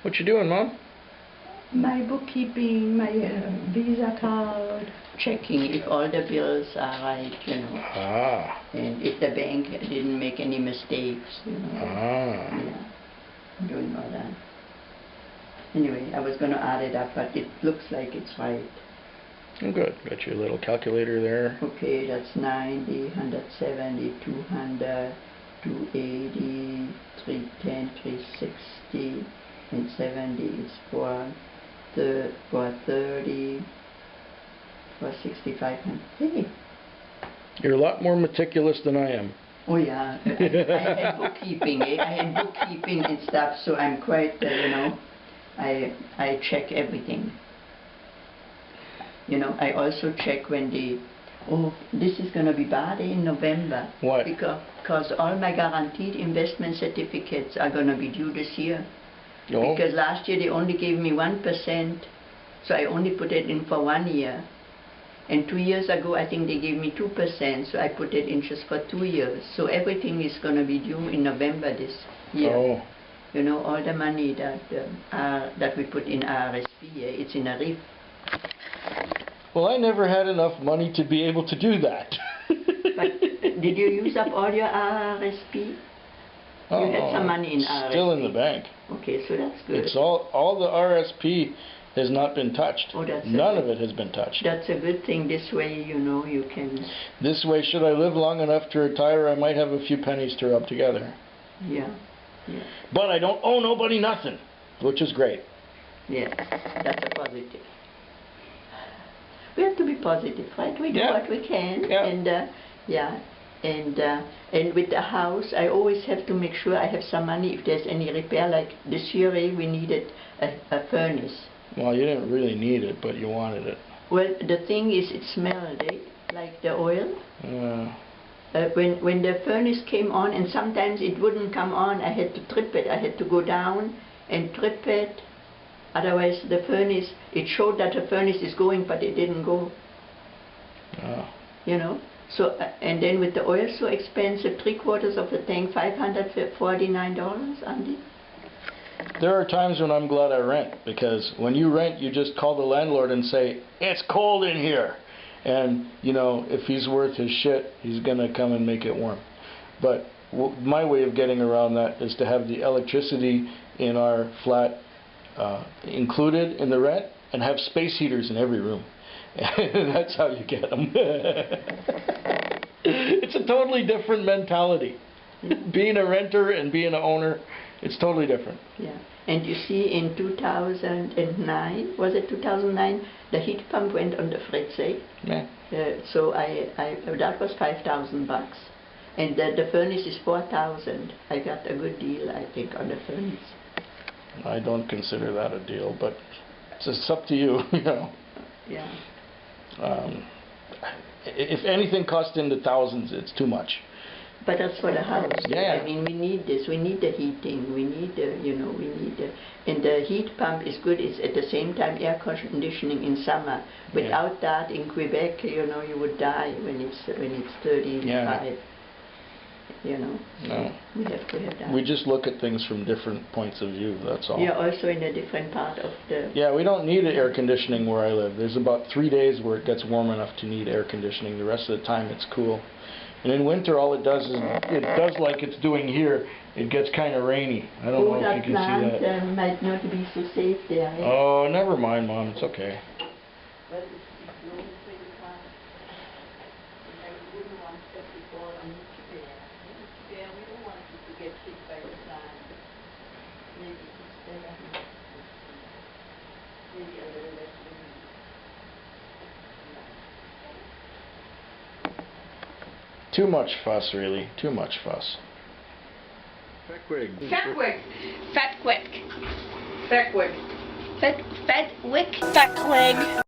What you doing, Mom? My bookkeeping, my Visa card. Checking if all the bills are right, you know. Ah. And if the bank didn't make any mistakes, you know. Ah. Yeah, doing all that. Anyway, I was going to add it up, but it looks like it's right. Oh, good. Got your little calculator there. Okay, that's 90, 170, 200, 280, 310, 360, and 70 is 430, 465. Hey. You're a lot more meticulous than I am. Oh yeah, I had bookkeeping. I had bookkeeping and stuff, so I'm quite, you know, I check everything. You know, I also check when this is going to be bad in November. What? Because all my guaranteed investment certificates are going to be due this year. Oh. Because last year they only gave me 1%, so I only put it in for 1 year. And 2 years ago, I think they gave me 2%, so I put it in just for 2 years. So everything is going to be due in November this year. Oh. You know, all the money that we put in RSP, it's in a RIF. Well, I never had enough money to be able to do that. But did you use up all your RSP? Oh, you had some money in RSP. Still in the bank. Okay, so that's good. It's all the RSP has not been touched. Oh, that's None of it has been touched. That's a good thing. This way, you know, you can... This way, should I live long enough to retire, I might have a few pennies to rub together. Yeah, yeah. But I don't owe nobody nothing, which is great. Yeah, that's a positive. We have to be positive, right? We do what we can. Yeah. And, yeah. And with the house, I always have to make sure I have some money if there's any repair. Like this year, we needed a furnace. Well, you didn't really need it, but you wanted it. Well, the thing is, it smelled, like the oil. When the furnace came on, and sometimes it wouldn't come on, I had to trip it. I had to go down and trip it. Otherwise, the furnace, it showed that the furnace is going, but it didn't go. Oh. You know? So, and then with the oil so expensive, 3/4 of the tank, $549, Andy. There are times when I'm glad I rent, because when you rent, you just call the landlord and say, it's cold in here. And, you know, if he's worth his shit, he's going to come and make it warm. But my way of getting around that is to have the electricity in our flat included in the rent, and have space heaters in every room. That's how you get them. It's a totally different mentality. Being a renter and being an owner, it's totally different. Yeah. And you see, in 2009, was it 2009, the heat pump went on the fritz, eh? Yeah. So that was $5,000. And the furnace is $4,000. I got a good deal, I think, on the furnace. I don't consider that a deal, but it's up to you, you know. Yeah. If anything costs into thousands, it's too much. But that's for the house. Yeah. I mean, we need this. We need the heating. We need the, you know, we need the... And the heat pump is good. It's at the same time air conditioning in summer. Without that, in Quebec, you know, you would die when it's 35. Yeah. You know, No. we have to have that. We just look at things from different points of view, that's all. Yeah, also in a different part of the... Yeah, we don't need air conditioning where I live. There's about 3 days where it gets warm enough to need air conditioning. The rest of the time it's cool. And in winter, all it does is, it does like it's doing here, it gets kind of rainy. I don't know if you can see that. That might not be so safe there. Eh? Oh, never mind, Mom, it's okay. Well, it's blowing pretty fast. And I wouldn't want that to fall on each bear. Each bear, we don't want it to get hit by the plant. Maybe it's better. Maybe a little less windy. Too much fuss, really. Too much fuss. Fetwick. Fetwick. Fetwick. Fetwick. Fetwick. Fetwick.